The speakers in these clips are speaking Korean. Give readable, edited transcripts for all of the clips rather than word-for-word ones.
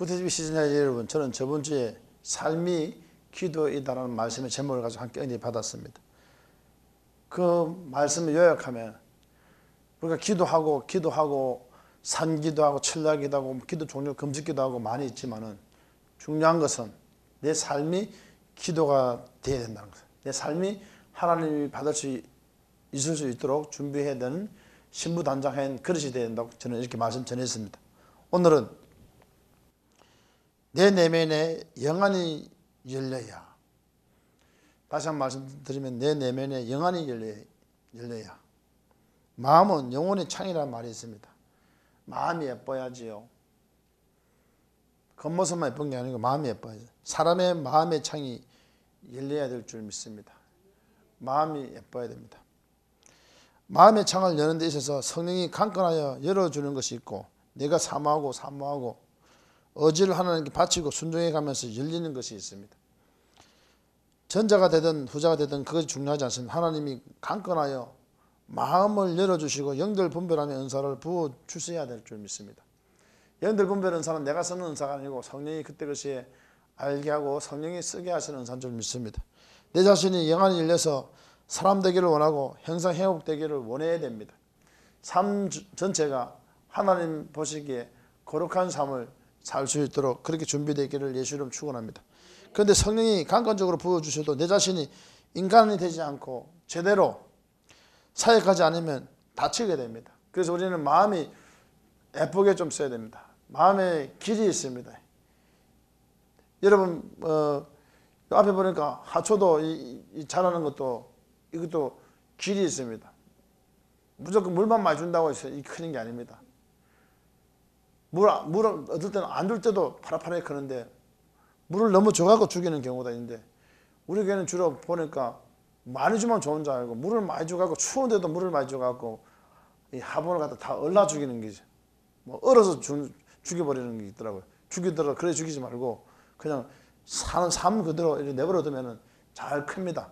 구태주의 시청자 여러분, 저는 저번 주에 삶이 기도이다라는 말씀의 제목을 가지고 함께 은혜 받았습니다. 그 말씀을 요약하면 우리가 기도하고 산기도 하고 철야기도 하고 기도 종류 금식기도 하고 많이 있지만은 중요한 것은 내 삶이 기도가 되어야 된다는 거예요. 내 삶이 하나님이 받을 수 있을 수 있도록 준비해야 되는 신부단장한 그릇이 되어야 된다고 저는 이렇게 말씀 전했습니다. 오늘은 내 내면에 영안이 열려야, 다시 한번 말씀드리면 내 내면에 영안이 열려야. 마음은 영혼의 창이라는 말이 있습니다. 마음이 예뻐야지요. 겉모습만 예쁜 게 아니고 마음이 예뻐야죠. 사람의 마음의 창이 열려야 될 줄 믿습니다. 마음이 예뻐야 됩니다. 마음의 창을 여는 데 있어서 성령이 강건하여 열어주는 것이 있고, 내가 사모하고 의지를 하나님께 바치고 순종해 가면서 열리는 것이 있습니다. 전자가 되든 후자가 되든 그것이 중요하지 않습니다. 하나님이 강건하여 마음을 열어주시고 영들 분별하는 은사를 부어주셔야 될 줄 믿습니다. 영들 분별 은사는 내가 쓰는 은사가 아니고 성령이 그때 그것이 알게 하고 성령이 쓰게 하시는 은사인 줄 믿습니다. 내 자신이 영안이 열려서 사람 되기를 원하고 형상 회복되기를 원해야 됩니다. 삶 전체가 하나님 보시기에 거룩한 삶을 살 수 있도록 그렇게 준비되기를 예수 이름 축원합니다. 그런데 성령이 강건적으로 부어주셔도 내 자신이 인간이 되지 않고 제대로 사역하지 않으면 다치게 됩니다. 그래서 우리는 마음이 예쁘게 좀 써야 됩니다. 마음에 길이 있습니다. 여러분 앞에 보니까 하초도 자라는 것도 이것도 길이 있습니다. 무조건 물만 많이 준다고 해서 크는 게 아닙니다. 물을 얻을 때는 안 줄 때도 파랗게 크는데 물을 너무 줘갖고 죽이는 경우가 있는데, 우리 교회는 주로 보니까 많이 주면 좋은 줄 알고 물을 많이 줘갖고 추운데도 물을 많이 줘갖고 이 화분을 갖다 다 얼라 죽이는 거지. 뭐 얼어서 죽여버리는 게 있더라고요. 죽이더라도 그래 죽이지 말고 그냥 사는 삶 그대로 이렇게 내버려 두면은 잘 큽니다.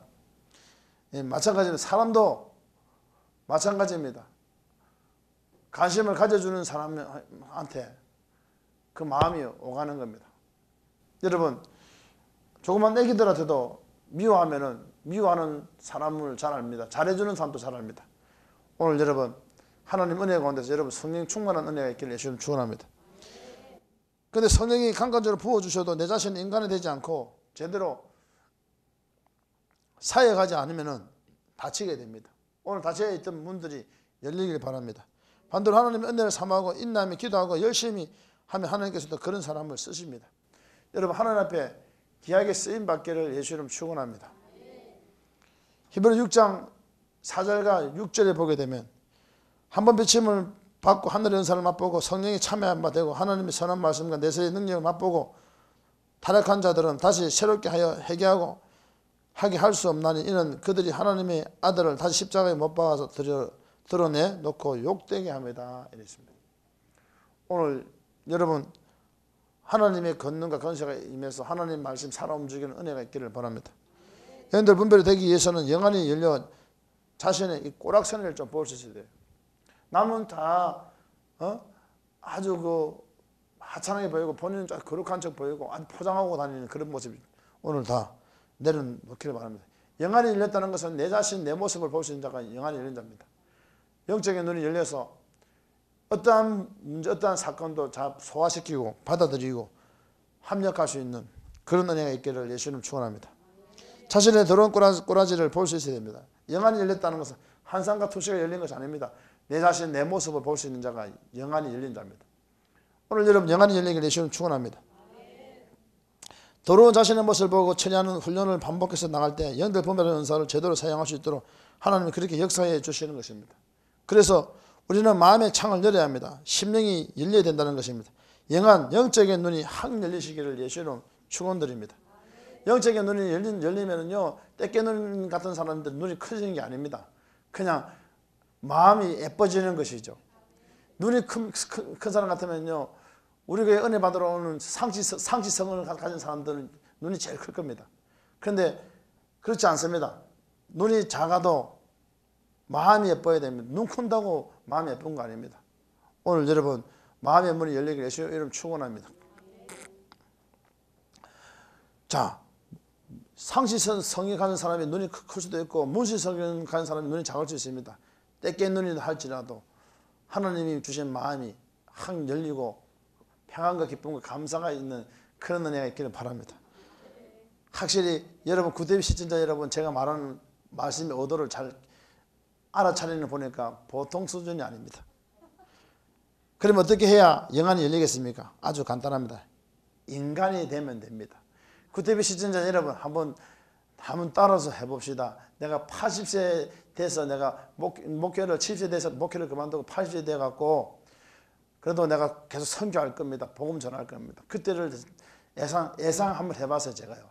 예, 마찬가지로 사람도 마찬가지입니다. 관심을 가져주는 사람한테 그 마음이 오가는 겁니다. 여러분, 조그만 애기들한테도 미워하는 사람을 잘 압니다. 잘해주는 사람도 잘 압니다. 오늘 여러분, 하나님 은혜 가운데서 여러분 성령 충만한 은혜가 있기를 예수님 축원합니다. 그런데 성령이 강건적으로 부어주셔도 내 자신은 인간이 되지 않고 제대로 사역하지 않으면 다치게 됩니다. 오늘 다치어 있던 문들이 열리길 바랍니다. 반대로 하나님의 은혜를 사모하고 인내하며 기도하고 열심히 하면 하나님께서도 그런 사람을 쓰십니다. 여러분, 하나님 앞에 귀하게 쓰임받기를 예수 이름 축원합니다. 히브리 6장 4절과 6절에 보게 되면 한번 비침을 받고 하늘의 은사를 맛보고 성령이 참여한 바 되고 하나님의 선한 말씀과 내세의 능력을 맛보고 타락한 자들은 다시 새롭게 하여 회개하고 하게 할 수 없나니 이는 그들이 하나님의 아들을 다시 십자가에 못 박아서 드러내 놓고 욕되게 합니다. 이랬습니다. 오늘 여러분, 하나님의 권능과 권세가 임해서 하나님 말씀 살아 움직이는 은혜가 있기를 바랍니다. 여러분들 분별이 되기 위해서는 영안이 열려 자신의 이 꼬락선을 좀 볼 수 있어야 돼요. 남은 다 아주 하찮게 보이고 본인은 좀 거룩한 척 보이고 아주 포장하고 다니는 그런 모습이 오늘 다 내려놓기를 바랍니다. 영안이 열렸다는 것은 내 자신 내 모습을 볼 수 있는 자가 영안이 열린 자입니다. 영적인 눈이 열려서 어떠한 문제, 어떠한 사건도 잘 소화시키고 받아들이고 합력할 수 있는 그런 은혜가 있기를 예수님 축원합니다. 자신의 더러운 꼬라지를 볼 수 있어야 됩니다. 영안이 열렸다는 것은 한상과 투시가 열린 것이 아닙니다. 내 자신 내 모습을 볼 수 있는 자가 영안이 열린 자입니다. 오늘 여러분 영안이 열리기를 예수님 축원합니다. 더러운 자신의 모습을 보고 처리하는 훈련을 반복해서 나갈 때 영들 분별하는 은사를 제대로 사용할 수 있도록 하나님이 그렇게 역사해 주시는 것입니다. 그래서 우리는 마음의 창을 열어야 합니다. 심령이 열려야 된다는 것입니다. 영안, 영적인 눈이 확 열리시기를 예수님 축원드립니다. 영적인 눈이 열리면은요, 떼깨눈 같은 사람들 눈이 커지는 게 아닙니다. 그냥 마음이 예뻐지는 것이죠. 눈이 큰 사람 같으면요, 우리 교회 은혜 받으러 오는 상시성을 가진 사람들은 눈이 제일 클 겁니다. 그런데 그렇지 않습니다. 눈이 작아도 마음이 예뻐야 됩니다. 눈 큰다고 마음이 예쁜 거 아닙니다. 오늘 여러분 마음의 문이 열리기를 예수 이름 축원합니다. 자, 상시선 성에 가는 사람이 눈이 클 수도 있고 문시성에 가는 사람이 눈이 작을 수 있습니다. 떼깬 눈이라 할지라도 하나님이 주신 마음이 확 열리고 평안과 기쁨과 감사가 있는 그런 은혜가 있기를 바랍니다. 확실히 여러분 구대비 시청자 여러분, 제가 말하는 말씀의 의도를 잘 알아차리는 보니까 보통 수준이 아닙니다. 그럼 어떻게 해야 영안이 열리겠습니까? 아주 간단합니다. 인간이 되면 됩니다. 구대비 시청자 여러분, 한번 따라서 해봅시다. 내가 80세 돼서 내가 목회를 70세 돼서 목회를 그만두고 80세 돼갖고 그래도 내가 계속 선교할 겁니다. 복음 전할 겁니다. 그때를 예상 한번 해봤어요. 제가요.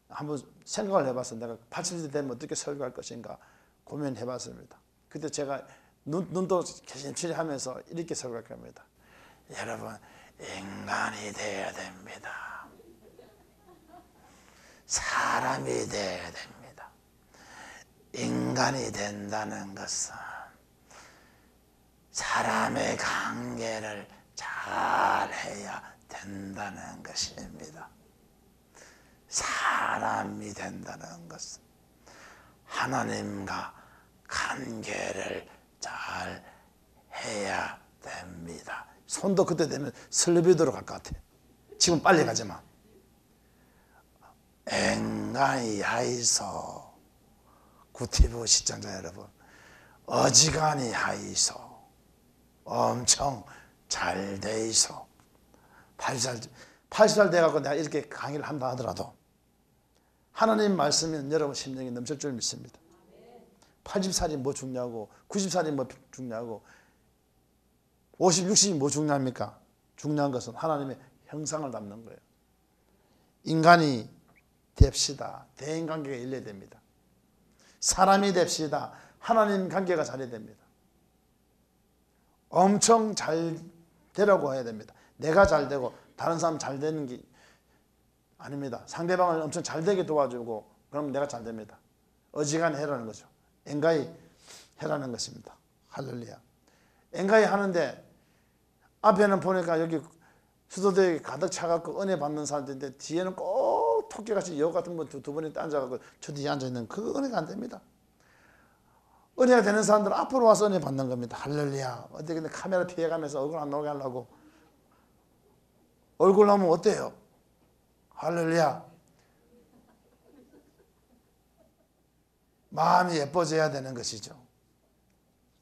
한번 생각을 해봤어요. 내가 80세 되면 어떻게 설교할 것인가 고민해봤습니다. 그때 제가 눈도 개심치리 하면서 이렇게 설교할 겁니다. 여러분, 인간이 돼야 됩니다. 사람이 돼야 됩니다. 인간이 된다는 것은 사람의 관계를 잘 해야 된다는 것입니다. 사람이 된다는 것은 하나님과 관계를 잘 해야 됩니다. 손도 그때 되면 설레비도록 갈 것 같아요. 지금 빨리 가지만. 앵간히 하이소. 구티브 시청자 여러분, 어지간히 하이소. 엄청 잘 돼 있어. 80살 돼갖고 내가 이렇게 강의를 한다 하더라도 하나님 말씀은 여러분 심령이 넘칠 줄 믿습니다. 80살이 뭐 죽냐고, 90살이 뭐 죽냐고, 50, 60이 뭐 죽냐입니까? 중요한 것은 하나님의 형상을 담는 거예요. 인간이 됩시다. 대인관계가 열려야 됩니다. 사람이 됩시다. 하나님 관계가 잘해야 됩니다. 엄청 잘 되라고 해야 됩니다. 내가 잘 되고 다른 사람 잘 되는 게 아닙니다. 상대방을 엄청 잘 되게 도와주고 그럼 내가 잘 됩니다. 어지간히 해라는 거죠. 앵가히 해라는 것입니다. 할렐루야. 앵가히 하는데 앞에는 보니까 여기 수도대에 가득 차갖고 은혜 받는 사람들인데 뒤에는 꼭 토끼같이 여우 같은 분 두 분이 앉아갖고 저 뒤에 앉아있는 그 은혜가 안 됩니다. 은혜가 되는 사람들은 앞으로 와서 은혜 받는 겁니다. 할렐루야. 어떻게 카메라 피해가면서 얼굴 안 나오게 하려고 얼굴 나오면 어때요? 할렐루야. 마음이 예뻐져야 되는 것이죠.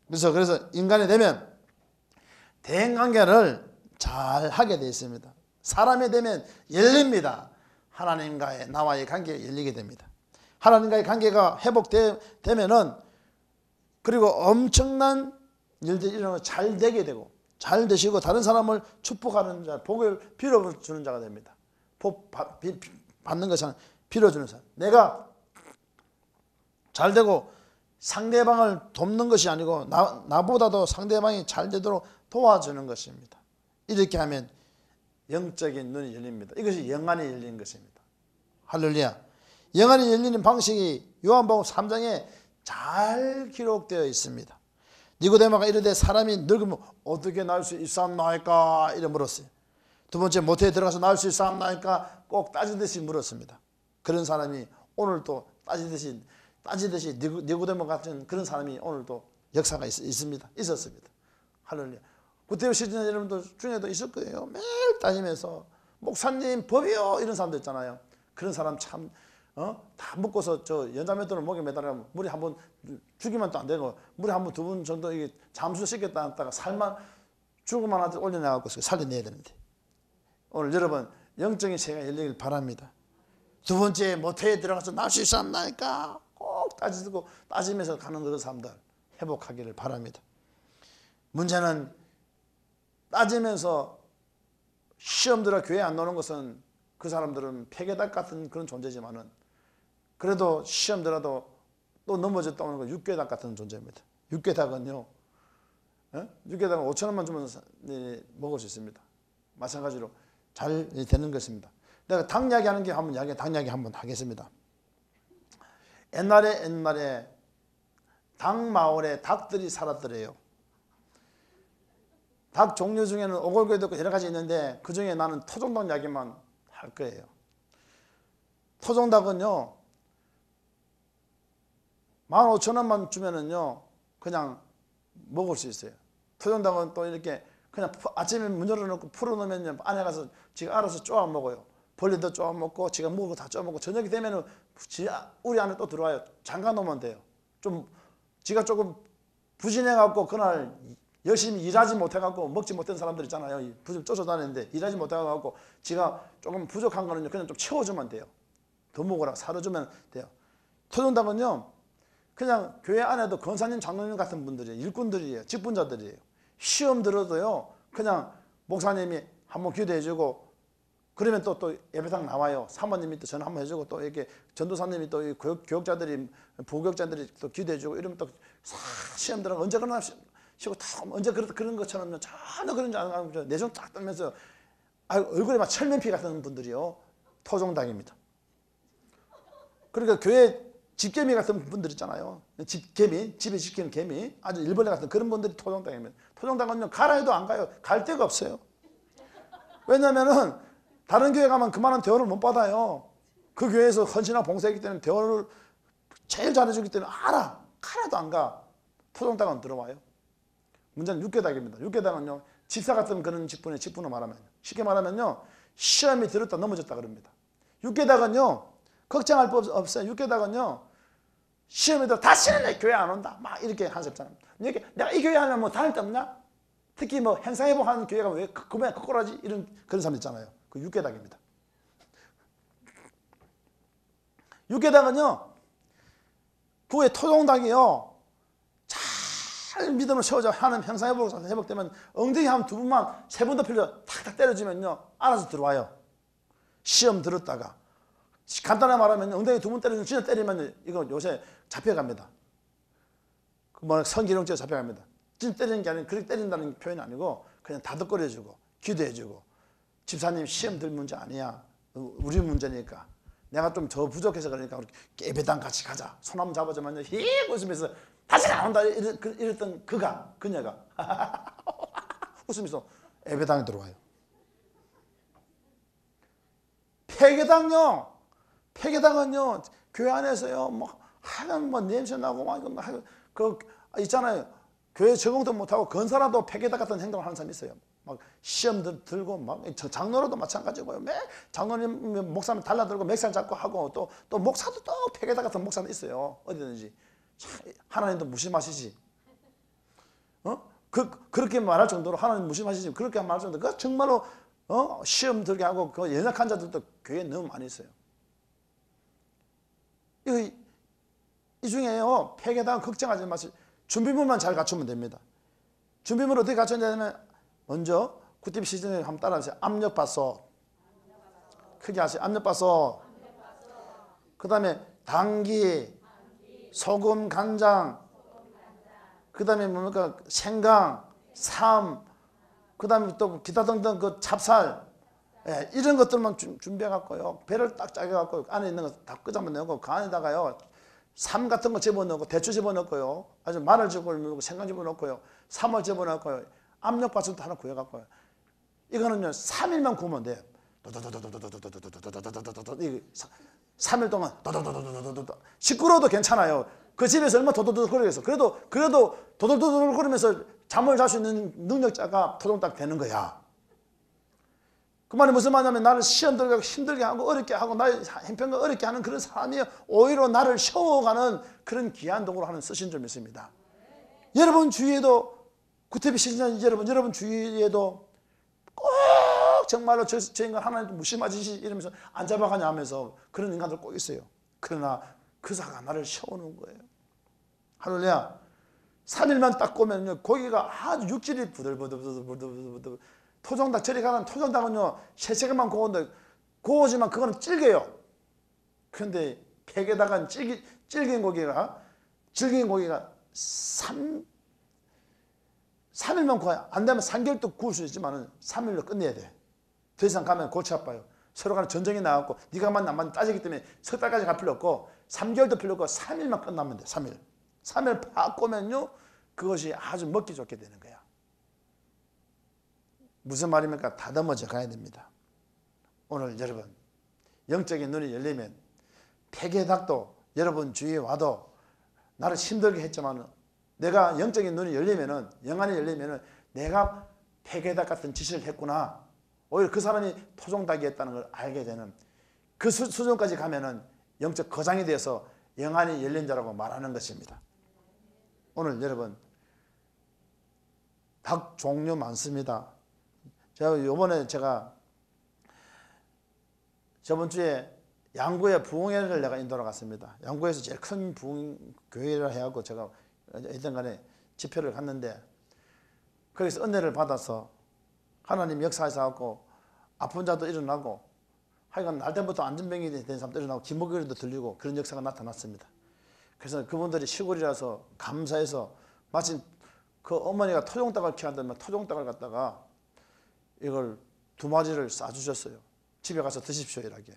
그래서 인간이 되면 대인관계를 잘 하게 되어 있습니다. 사람이 되면 열립니다. 하나님과의 나와의 관계가 열리게 됩니다. 하나님과의 관계가 회복되면은 그리고 엄청난 일들이 일어나서 잘 되게 되고 잘 되시고 다른 사람을 축복하는 자, 복을 빌어주는 자가 됩니다. 복 받는 것은 빌어주는 사람. 내가 잘 되고 상대방을 돕는 것이 아니고 나보다도 상대방이 잘 되도록 도와주는 것입니다. 이렇게 하면 영적인 눈이 열립니다. 이것이 영안이 열리는 것입니다. 할렐루야. 영안이 열리는 방식이 요한복음 3장에 잘 기록되어 있습니다. 니고데모가 이르되 사람이 늙으면 어떻게 나을 수 있사옵나이까 이래 물었어요. 두 번째 모태에 들어가서 나을 수 있사옵나이까 꼭 따지듯이 물었습니다. 그런 사람이 오늘도 따지듯이 니고데모 같은 그런 사람이 오늘도 역사가 있습니다. 있었습니다. 할렐루야. 그때 시즌 여러분들 중에도 있을 거예요. 매일 따지면서 목사님 법이요 이런 사람들 있잖아요. 그런 사람 참 다 묶어서 저 연자맷돌을 목에 매달으면 물이 한번 죽이면 또 안 되고 물에 한 번 두 번 정도 이게 잠수 씻겠다 했다가 살만 죽으만 하듯 올려내갖고 살려내야 되는데 오늘 여러분 영적인 세계가 열리길 바랍니다. 두 번째 모태에 들어가서 나올 수 있었나니까 꼭 따지면서 가는 그런 사람들 회복하기를 바랍니다. 문제는 따지면서 시험 들어 교회 안 나오는 것은 그 사람들은 폐계닭 같은 그런 존재지만은 그래도 시험 들어도 또 넘어졌다 오는 건 육괴닭 같은 존재입니다. 육괴닭은요, 육괴닭은 5,000원만 주면 먹을 수 있습니다. 마찬가지로 잘 되는 것입니다. 내가 닭 이야기 하는 게 닭 이야기 한번 하겠습니다. 옛날에 닭 마을에 닭들이 살았더래요. 닭 종류 중에는 오골계도 있고 여러 가지 있는데 그 중에 나는 토종닭 이야기만 할 거예요. 토종닭은요 15,000원만 주면은요 그냥 먹을 수 있어요. 토종닭은 또 이렇게 그냥 아침에 문 열어놓고 풀어놓으면 안에 가서 지가 알아서 쪼아 먹어요. 벌레도 쪼아 먹고 지가 먹을 거 다 쪼아 먹고 저녁이 되면은 우리 안에 또 들어와요. 잠가 놓으면 돼요. 좀 지가 조금 부진해 갖고 그날 열심히 일하지 못해 갖고 먹지 못한 사람들 있잖아요. 쫓아다니는데 일하지 못해 갖고 지가 조금 부족한 거는 그냥 좀 채워주면 돼요. 더 먹으라고 사료주면 돼요. 토종닭은요 그냥 교회 안에도 권사님, 장로님 같은 분들이에요. 일꾼들이에요. 직분자들이에요. 시험 들어도요 그냥 목사님이 한번 기도해주고 그러면 또 예배당 나와요. 사모님이 또 전화 한번 해주고 또 이렇게 전도사님이 또 교육자들이 부교육자들이 또 기도해주고 이러면 또 시험 들어 언제 그러나 쉬고 다 언제 그런 것처럼 전혀 그런 줄 안 하고 내성 딱 떨면서 얼굴에 막 철면피 같은 분들이요 토종닭입니다. 그러니까 교회 집개미 같은 분들 있잖아요. 집개미, 집에 지키는 개미, 아주 일벌레 같은 그런 분들이 토종닭입니다. 토종닭은요 가라 해도 안 가요. 갈 데가 없어요. 왜냐면은 다른 교회 가면 그만한 대우를 못 받아요. 그 교회에서 헌신하고 봉사했기 때문에 대우를 제일 잘해주기 때문에 가라도 안 가. 토종닭은 들어와요. 문제는 육개닭입니다. 육개닭은요 집사 같은 그런 직분으로 말하면 쉽게 말하면요 시험이 들었다 넘어졌다 그럽니다. 육개닭은요 걱정할 법 없어요. 육개닭은요 시험에 들어 다시는 내 교회 안 온다 막 이렇게 하셨잖아요. 내가 이 교회 하면 뭐 다닐 데 없냐? 특히 뭐 행사회복 하는 교회가 왜 그만 거꾸라지 이런 그런 사람 있잖아요. 그 육개닭입니다. 육개닭은요 그 외 토종닭이요 잘 믿음을 세워져 하는 행사회복되면 엉덩이 한 두 번만 세 번 더 필요 탁탁 때려주면요 알아서 들어와요. 시험 들었다가 간단하게 말하면 엉덩이 두 번 때리면 진짜 때리면 이거 요새 잡혀갑니다. 뭐 성기령죄 잡혀갑니다. 진짜 때리는 게 아니고 그렇게 때린다는 표현이 아니고 그냥 다독거려주고 기도해주고 집사님 시험 들 문제 아니야. 우리 문제니까. 내가 좀 더 부족해서 그러니까 우리 예배당 같이 가자. 손 한번 잡아주면 히 웃으면서 다시 안 온다 이랬던 그녀가 웃으면서 예배당에 들어와요. 폐계당은요 교회 안에서요 뭐 하여간 뭐 냄새 나고 막 그 있잖아요. 교회 적응도 못하고 건사라도 폐계당 같은 행동을 하는 사람이 있어요. 막 시험 들고 막 장로로도 마찬가지고요. 매 장로님 목사님 달라들고 맥살 잡고 하고 또 목사도 또 폐계당 같은 목사도 있어요. 어디든지 하나님도 무심하시지. 그렇게 말할 정도로 하나님 무심하시지. 그렇게 말할 정도로 그 정말로 시험 들게 하고 그 연약한 자들도 교회에 너무 많이 있어요. 이 중에요 폐계당 걱정하지 마세요. 준비물만 잘 갖추면 됩니다. 준비물 어떻게 갖춰야 되냐면 먼저 굿팁 시즌에 한번 따라하세요. 압력밥솥 크게 하세요. 압력밥솥 그 다음에 당기 소금 간장 그 다음에 뭡니까 생강 삶 그 다음에 또 기타 등등 그 찹쌀 이런 것들만 준비해 갖고요 배를 딱 짜게 갖고 안에 있는 거 다 끄집어 내고 그 안에다가요 삶 같은 거 집어넣고 대추 집어넣고요 아주 마늘 집어넣고 생강 집어넣고요 삶을 집어넣고요 압력밥솥도 하나 구해갖고요 이거는요 3일만 구우면 돼요. 3일 동안 시끄러워도 괜찮아요. 그 집에서 얼마나 도도도도거리겠어. 그래도 도도도도거리면서 잠을 잘 수 있는 능력자가 토종닭 되는 거야. 그 말이 무슨 말이냐면 나를 시험 들게 힘들게 하고 어렵게 하고 나의 형편과 어렵게 하는 그런 사람이 오히려 나를 세워가는 그런 귀한 도구로 하는 쓰신 줄 믿습니다. 여러분 주위에도 구태비 시즌 여러분 주위에도 꼭 정말로 저 인간 하나님 무심하지 이러면서 안 잡아가냐 하면서 그런 인간들 꼭 있어요. 그러나 그 사가 나를 세우는 거예요. 할렐루야. 3일만 딱 꼬면요 고기가 아주 육질이 부들부들 토종닭 저리 가는 토종닭은요 3시간만 구워지만 그거는 질겨요. 그런데 폐에다가 질긴 고기가 3일만 구워야 안 되면 3개월도 구울 수 있지만 3일로 끝내야 돼. 더 이상 가면 골치 아파요. 서로 간에 전쟁이 나왔고 네가 맞나 안 맞나 따지기 때문에 석 달까지 갈 필요 없고 3개월도 필요 없고 3일만 끝나면 돼. 3일 팍 꼬면요 그것이 아주 먹기 좋게 되는 거야. 무슨 말입니까? 다듬어져 가야 됩니다. 오늘 여러분 영적인 눈이 열리면 폐기의 닭도 여러분 주위에 와도 나를 힘들게 했지만 내가 영적인 눈이 열리면은, 영안이 열리면은 내가 폐기의 닭 같은 짓을 했구나, 오히려 그 사람이 토종닭이었다는 걸 알게 되는 그 수준까지 가면은 영적 거장이 되어서 영안이 열린 자라고 말하는 것입니다. 오늘 여러분 닭 종류 많습니다. 제가 저번 주에 양구에 부흥회를 내가 인도로 갔습니다. 양구에서 제일 큰 부흥교회를 해갖고 제가 일단 간에 집회를 갔는데, 거기서 은혜를 받아서 하나님 역사하셔서 아픈 자도 일어나고, 하여간 날 때부터 안전병이 된 사람도 일어나고 기목요리도 들리고 그런 역사가 나타났습니다. 그래서 그분들이 시골이라서 감사해서, 마침 그 어머니가 토종닭을 키웠다면 토종닭을 갖다가 이걸 2마리를 싸주셨어요. 집에 가서 드십시오 이렇게.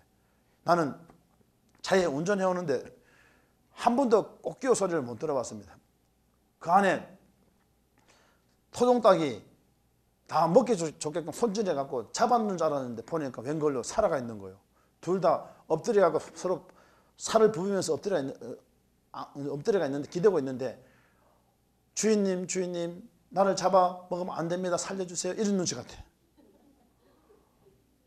나는 차에 운전해 오는데 한 번도 꽃기호 소리를 못 들어봤습니다. 그 안에 토종닭이 다 먹기 좋게끔 손질해 갖고 잡았는 줄 알았는데 보니까 웬걸로 살아가 있는 거예요. 둘 다 엎드려 갖고 서로 살을 부비면서 엎드려가 있는데, 기대고 있는데, 주인님 나를 잡아 먹으면 안 됩니다, 살려주세요, 이런 눈치 같아.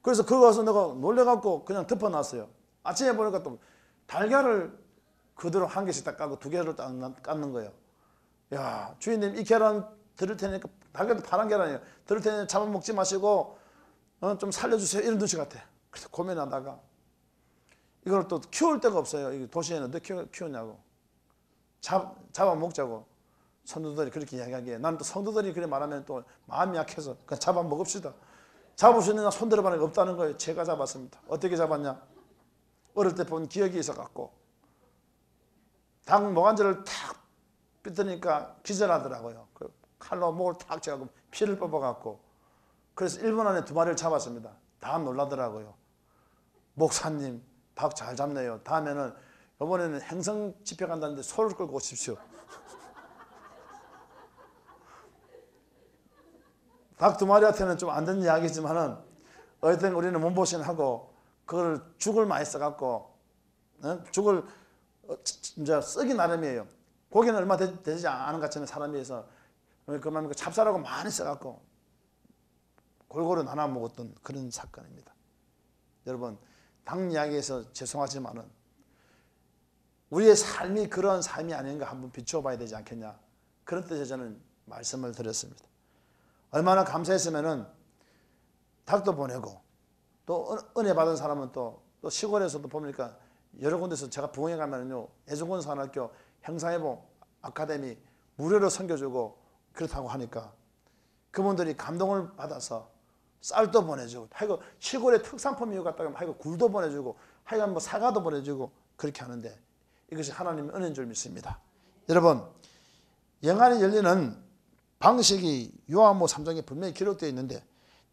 그래서 그거 가서 내가 놀래갖고 그냥 덮어놨어요. 아침에 보니까 또 달걀을 그대로 한 개씩 딱 까고 2개를 딱 깎는 거예요. 야, 주인님 이 계란 드릴 테니까, 달걀도 파란 계란이에요, 드릴 테니까 잡아먹지 마시고 좀 살려주세요, 이런 눈치 같아. 그래서 고민하다가 이걸 또 키울 데가 없어요. 도시에는 어떻게 키우냐고, 잡아먹자고 성도들이 그렇게 이야기하기에, 나는 또 성도들이 그렇게 말하면 또 마음이 약해서 그냥 잡아먹읍시다. 잡을 수 있는 손 들어봐는 없다는 거예요. 제가 잡았습니다. 어떻게 잡았냐, 어릴 때 본 기억이 있어갖고 닭 모간지를 탁 삐뜨니까 기절하더라고요. 그 칼로 목을 탁 쳐갖고 피를 뽑아갖고, 그래서 1분 안에 2마리를 잡았습니다. 다 놀라더라고요. 목사님 닭 잘 잡네요. 다음에는 이번에는 행성 집회 간다는데 소를 끌고 오십시오. 닭 2마리한테는 좀 안 되는 이야기지만은 어쨌든 우리는 몸보신하고 그걸 죽을 많이 써갖고, 죽을 이제 쓰기 나름이에요. 고기는 얼마 되지 않은 것처럼 사람이 해서 그만 찹쌀하고 많이 써갖고 골고루 나눠 먹었던 그런 사건입니다. 여러분, 닭 이야기에서 죄송하지만은 우리의 삶이 그런 삶이 아닌가 한번 비춰봐야 되지 않겠냐, 그런 뜻에서 저는 말씀을 드렸습니다. 얼마나 감사했으면은 닭도 보내고, 또 은혜 받은 사람은 또 시골에서도 보니까 여러 군데서, 제가 부흥회 가면은요, 애중군산학교 행사해보 아카데미 무료로 섬겨주고 그렇다고 하니까 그분들이 감동을 받아서 쌀도 보내주고, 하여간 시골의 특산품 이유 같다고 하여간 굴도 보내주고, 하여간 뭐 사과도 보내주고 그렇게 하는데, 이것이 하나님의 은혜인 줄 믿습니다. 여러분, 영안이 열리는 방식이 요한복음 3장에 분명히 기록되어 있는데,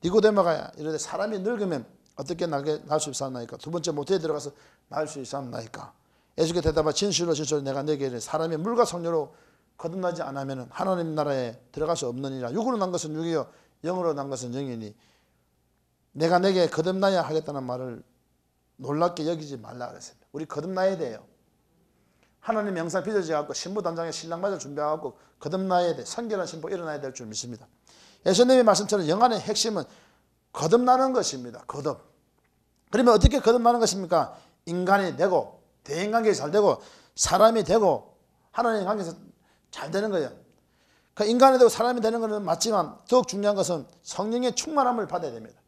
니고데모가 이르되 사람이 늙으면 어떻게 날 수 있사옵나이까? 2번째 모태에 들어가서 날 수 있사옵나이까? 예수께 대답하 진실로 내가 너에게 이르되 사람이 물과 성령으로 거듭나지 않으면 하나님 나라에 들어갈 수 없느니라. 육으로 난 것은 육이요 영으로 난 것은 영이니 내가 내게 거듭나야 하겠다는 말을 놀랍게 여기지 말라 그랬습니다. 우리 거듭나야 돼요. 하나님 영상 빚어져갖고 신부단장에 신랑맞을 준비해갖고 거듭나야 돼. 성결한 신부 일어나야 될 줄 믿습니다. 예수님의 말씀처럼 영안의 핵심은 거듭나는 것입니다. 거듭. 그러면 어떻게 거듭나는 것입니까? 인간이 되고, 대인관계가 잘 되고, 사람이 되고, 하나님 관계에서 잘 되는 거예요. 그 인간이 되고 사람이 되는 것은 맞지만 더욱 중요한 것은 성령의 충만함을 받아야 됩니다.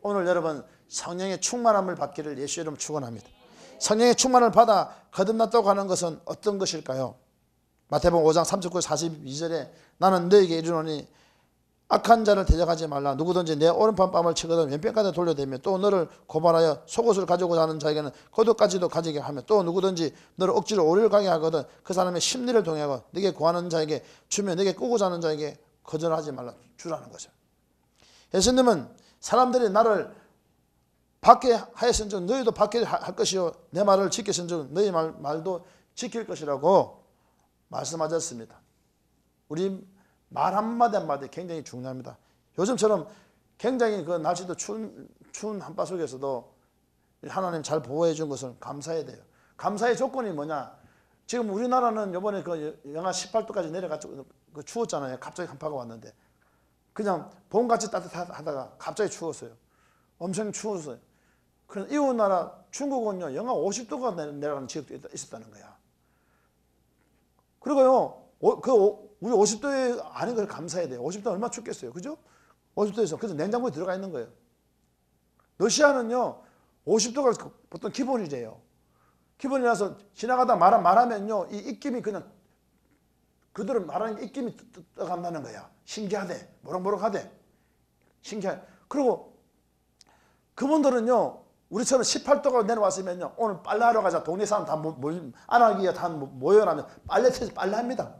오늘 여러분 성령의 충만함을 받기를 예수 이름으로 축원합니다. 성령의 충만을 받아 거듭났다고 하는 것은 어떤 것일까요? 마태복음 5장 39, 42절에 나는 너에게 이르노니 악한 자를 대적하지 말라. 누구든지 내 오른편 뺨을 치거든 왼편까지 돌려대며 또 너를 고발하여 속옷을 가지고 자는 자에게는 겉옷까지도 가지게 하며 또 누구든지 너를 억지로 오리를 가게 하거든 그 사람의 심리를 동의하고 네게 구하는 자에게 주며 네게 꾸고 자는 자에게 거절하지 말라. 주라는 거죠. 예수님은 사람들이 나를 받게 하였은즉 너희도 받게 할 것이요 내 말을 지켰은즉 너희 말도 지킬 것이라고 말씀하셨습니다. 우리 말 한마디 한마디 굉장히 중요합니다. 요즘처럼 굉장히 그 날씨도 추운 한파 속에서도 하나님 잘 보호해 준 것을 감사해야 돼요. 감사의 조건이 뭐냐? 지금 우리나라는 이번에 그 영하 18도까지 내려가지고 그 추웠잖아요. 갑자기 한파가 왔는데 그냥 봄같이 따뜻하다가 갑자기 추웠어요. 엄청 추웠어요. 그래서 이웃 나라 중국은요 영하 50도가 내려가는 지역도 있었다는 거야. 그리고요 우리 50도에 아닌 걸 감사해야 돼요. 50도 얼마나 춥겠어요, 그죠? 50도에서 그래서 냉장고에 들어가 있는 거예요. 러시아는요 50도가 보통 기본이래요. 기본이라서 지나가다 말하면요 이 입김이 그냥 그대로 말하는 게 입김이 떠간다는 거야. 신기하대, 모락모락하대, 신기해. 그리고 그분들은요 우리처럼 18도가 내려왔으면요 오늘 빨래하러 가자, 동네 사람 다 안하기에 다 모여라면 빨래터에서 빨래합니다.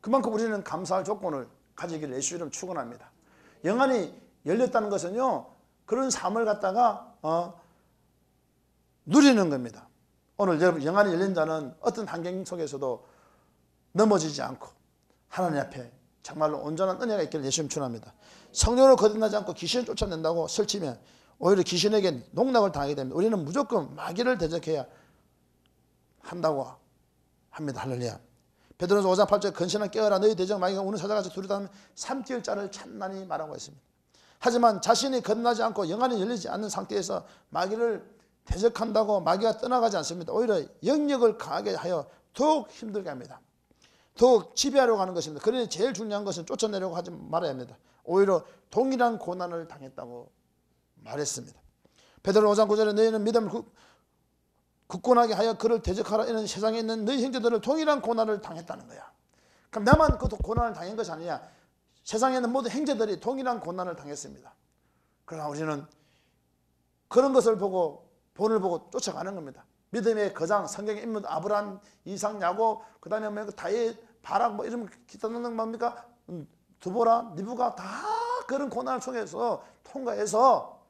그만큼 우리는 감사할 조건을 가지기를 예수 이름 축원합니다. 영안이 열렸다는 것은요 그런 삶을 갖다가 누리는 겁니다. 오늘 여러분 영안이 열린 자는 어떤 환경 속에서도 넘어지지 않고 하나님 앞에 정말로 온전한 은혜가 있기를 예수 이름 축원합니다. 성령으로 거듭나지 않고 귀신을 쫓아낸다고 설치면 오히려 귀신에게 농락을 당하게 됩니다. 우리는 무조건 마귀를 대적해야 한다고 합니다. 할렐루야. 베드로전서 5장 8절 근신하여 깨어라 너희 대적 마귀가 오늘 찾아가서 두려다하면 삼킬 자를 찬란히 말하고 있습니다. 하지만 자신이 거듭나지 않고 영안이 열리지 않는 상태에서 마귀를 대적한다고 마귀가 떠나가지 않습니다. 오히려 영역을 강하게 하여 더욱 힘들게 합니다. 더욱 지배하려고 하는 것입니다. 그러니 제일 중요한 것은 쫓아내려고 하지 말아야 합니다. 오히려 동일한 고난을 당했다고 말했습니다. 베드로 5장 9절에 너희는 믿음을 굳건하게 하여 그를 대적하라. 이는 세상에 있는 너희 형제들을 동일한 고난을 당했다는 거야. 그럼 나만 그 고난을 당한 것이 아니냐. 세상에 있는 모든 형제들이 동일한 고난을 당했습니다. 그러나 우리는 그런 것을 보고 본을 보고 쫓아가는 겁니다. 믿음의 거장 성경의 인물 아브라함, 이삭, 야곱, 그 다음에 다윗, 바락 뭐 이런 기타는 뭡니까? 두보라, 니브가 다 그런 고난을 통과해서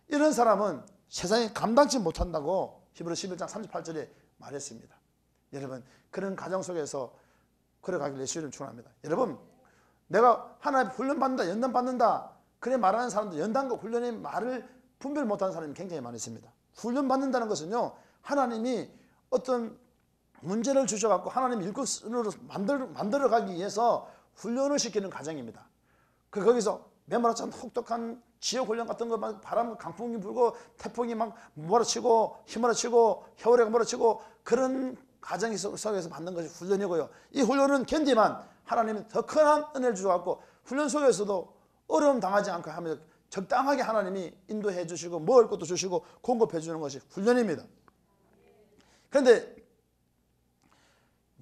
이런 사람은 세상에 감당치 못한다고 히브리 11장 38절에 말했습니다. 여러분 그런 가정 속에서 걸어가기를 예수 이름으로 축원합니다. 여러분 내가 하나님 훈련 받는다, 연단 받는다 그래 말하는 사람들 연단과 훈련의 말을 분별 못하는 사람이 굉장히 많이 있습니다. 훈련 받는다는 것은요 하나님이 어떤 문제를 주셔갖고 하나님 일꾼으로 만들어가기 위해서 훈련을 시키는 과정입니다. 거기서 메마르처럼 혹독한 지역 훈련 같은 거 막 바람 강풍이 불고 태풍이 막 몰아치고 휘몰아치고 겨울에 몰아치고 그런 과정 속에서 받는 것이 훈련이고요. 이 훈련은 견디만 하나님이 더 큰 은혜를 주셔갖고 훈련 속에서도 어려움 당하지 않고 하면 적당하게 하나님이 인도해 주시고 먹을 것도 주시고 공급해 주는 것이 훈련입니다. 그런데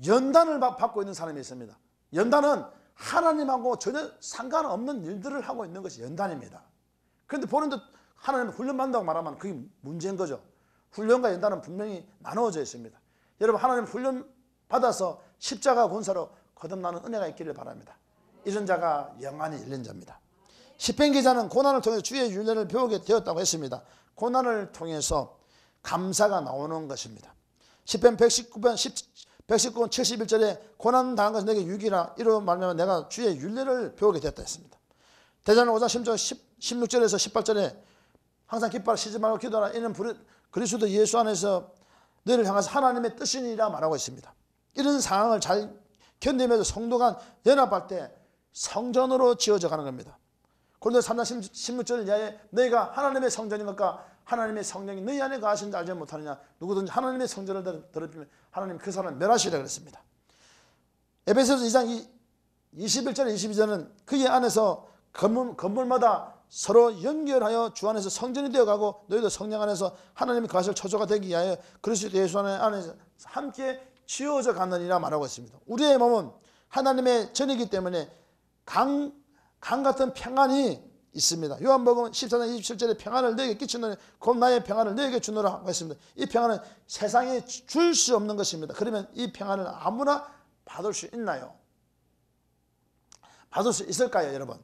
연단을 받고 있는 사람이 있습니다. 연단은 하나님하고 전혀 상관없는 일들을 하고 있는 것이 연단입니다. 그런데 보는데 하나님 훈련받는다고 말하면 그게 문제인 거죠. 훈련과 연단은 분명히 나누어져 있습니다. 여러분 하나님 훈련 받아서 십자가 군사로 거듭나는 은혜가 있기를 바랍니다. 이런 자가 영안이 열린 자입니다. 시편 기자는 고난을 통해서 주의 윤례를 배우게 되었다고 했습니다. 고난을 통해서 감사가 나오는 것입니다. 시편 119편 71절에 고난 당한 것은 내게 유익이라 이로 말하면 내가 주의 윤례를 배우게 되었다 했습니다. 대전은 5장 16절에서 18절에 항상 기뻐라 쉬지 말고 기도하라 이는 그리스도 예수 안에서 너희를 향해서 하나님의 뜻이니라 말하고 있습니다. 이런 상황을 잘 견디면서 성도가 연합할 때 성전으로 지어져 가는 겁니다. 고린도 3장 16절 이하에 너희가 하나님의 성전인 것과 하나님의 성령이 너희 안에 거하신지 알지 못하느냐. 누구든지 하나님의 성전을 더럽히면 하나님 그 사람을 멸하시라 그랬습니다. 에베소서 2장 21절 22절은 그의 안에서 건물마다 서로 연결하여 주 안에서 성전이 되어가고 너희도 성령 안에서 하나님의 거하실 처소가 되기 위하여 그리스도 예수 안에서 함께 지어져 가느니라 말하고 있습니다. 우리의 몸은 하나님의 전이기 때문에 강 같은 평안이 있습니다. 요한복음 14장 27절에 평안을 너에게 끼치노니 곧 나의 평안을 너에게 주노라 하고 있습니다. 이 평안은 세상에 줄 수 없는 것입니다. 그러면 이 평안을 아무나 받을 수 있나요? 받을 수 있을까요, 여러분?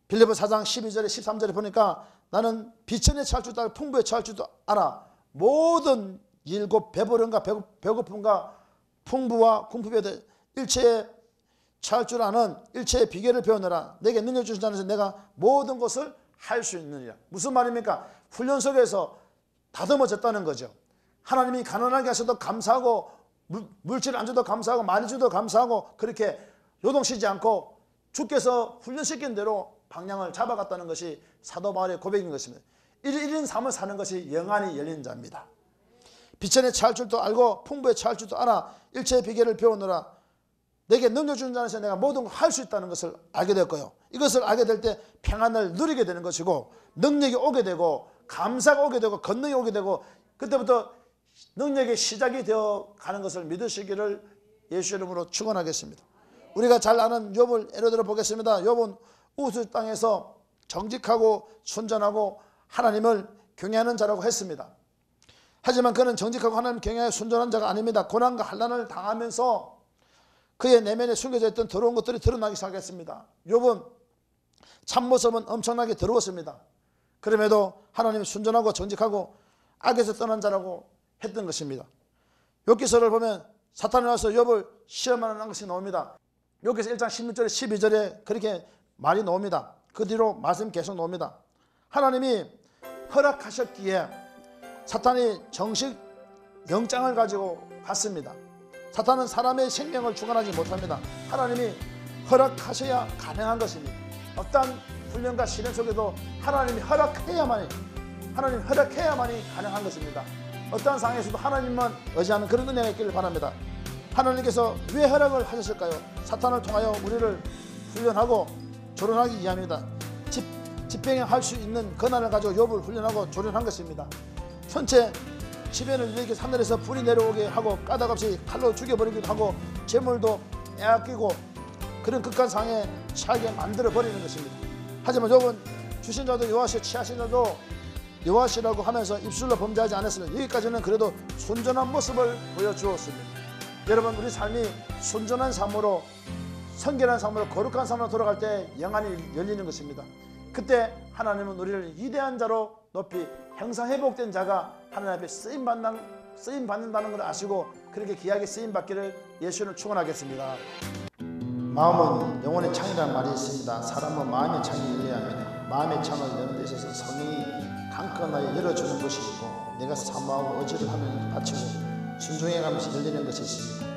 빌립보 4장 12절에 13절에 보니까 나는 비천에 처할 줄도 알고 풍부에 처할 줄도 알아. 모든 일곱 배부름과 배고픔과 풍부와 궁핍에 대해 일체에 처할 줄 아는 일체의 비결을 배우느라 내게 능력 주신 자에서 내가 모든 것을 할 수 있느니라. 무슨 말입니까? 훈련 속에서 다듬어졌다는 거죠. 하나님이 가난하게 하셔도 감사하고 물질 안 줘도 감사하고 많이 줘도 감사하고 그렇게 요동치지 않고 주께서 훈련시킨 대로 방향을 잡아갔다는 것이 사도 바울의 고백인 것입니다. 1인 삶을 사는 것이 영안이 열린 자입니다. 비천에 처할 줄도 알고 풍부에 처할 줄도 알아 일체의 비결을 배우느라 내게 능력 주는 자에서 내가 모든 걸 할 수 있다는 것을 알게 됐고요. 이것을 알게 될 때 평안을 누리게 되는 것이고 능력이 오게 되고 감사가 오게 되고 권능이 오게 되고 그때부터 능력의 시작이 되어 가는 것을 믿으시기를 예수 이름으로 축원하겠습니다. 우리가 잘 아는 욥을 예로 들어 보겠습니다. 욥은 우스 땅에서 정직하고 순전하고 하나님을 경외하는 자라고 했습니다. 하지만 그는 정직하고 하나님 경외하여 순전한 자가 아닙니다. 고난과 환난을 당하면서 그의 내면에 숨겨져 있던 더러운 것들이 드러나기 시작했습니다. 욥은 참모습은 엄청나게 더러웠습니다. 그럼에도 하나님이 순전하고 정직하고 악에서 떠난 자라고 했던 것입니다. 욥기서를 보면 사탄이 와서 욥을 시험하는 것이 나옵니다. 욥기서 1장 16절에 12절에 그렇게 말이 나옵니다. 그 뒤로 말씀 계속 나옵니다. 하나님이 허락하셨기에 사탄이 정식 영장을 가지고 갔습니다. 사탄은 사람의 생명을 주관하지 못합니다. 하나님이 허락하셔야 가능한 것입니다. 어떤 훈련과 시련 속에도 하나님이 허락해야만이 가능한 것입니다. 어떠한 상황에서도 하나님만 의지하는 그런 은혜가 있기를 바랍니다. 하나님께서 왜 허락을 하셨을까요? 사탄을 통하여 우리를 훈련하고 조련하기 위함입니다. 집행할 수 있는 권한을 가지고 욥을 훈련하고 조련한 것입니다. 전체 지변을 일으켜서 하늘에서 불이 내려오게 하고 까닭없이 칼로 죽여버리기도 하고 재물도 빼앗기고 그런 극한 상황에 처하게 만들어버리는 것입니다. 하지만 욥은 주신 자도 여호와시오 취하신 자도 여호와시라고 하면서 입술로 범죄하지 않았습니다. 여기까지는 그래도 순전한 모습을 보여주었습니다. 여러분 우리 삶이 순전한 삶으로 성결한 삶으로 거룩한 삶으로 돌아갈 때 영안이 열리는 것입니다. 그때 하나님은 우리를 위대한 자로 높이 형상회복된 자가 하나님 앞에 쓰임받는다는 걸 아시고 그렇게 귀하게 쓰임받기를 예수는 축원하겠습니다. 마음은 영혼의 창이라는 말이 있습니다. 사람은 마음의 창이 열려야 합니다. 마음의 창을 여는 데 있어서 성령이 강건하여 열어주는 것이 있고 내가 사모하고 의지를 하면 바치고 순종해가면서 열리는 것이 있습니다.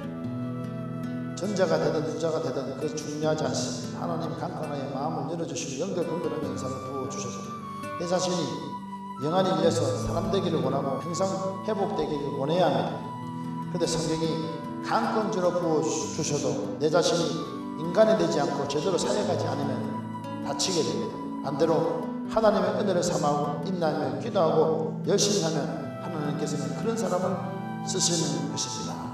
전자가 되든 후자가 되든 그 중요하지 않습니다. 하나님 강건하여 마음을 열어주시고 연결 분별하는 영상을 부어주셔서 내 자신이 영안이 열려서 사람 되기를 원하고 항상 회복되기를 원해야 합니다. 그런데 성경이 강건주로 부어주셔도 내 자신이 인간이 되지 않고 제대로 살아가지 않으면 다치게 됩니다. 반대로 하나님의 은혜를 삼하고 인내하며 기도하고 열심히 하면 하나님께서는 그런 사람을 쓰시는 것입니다.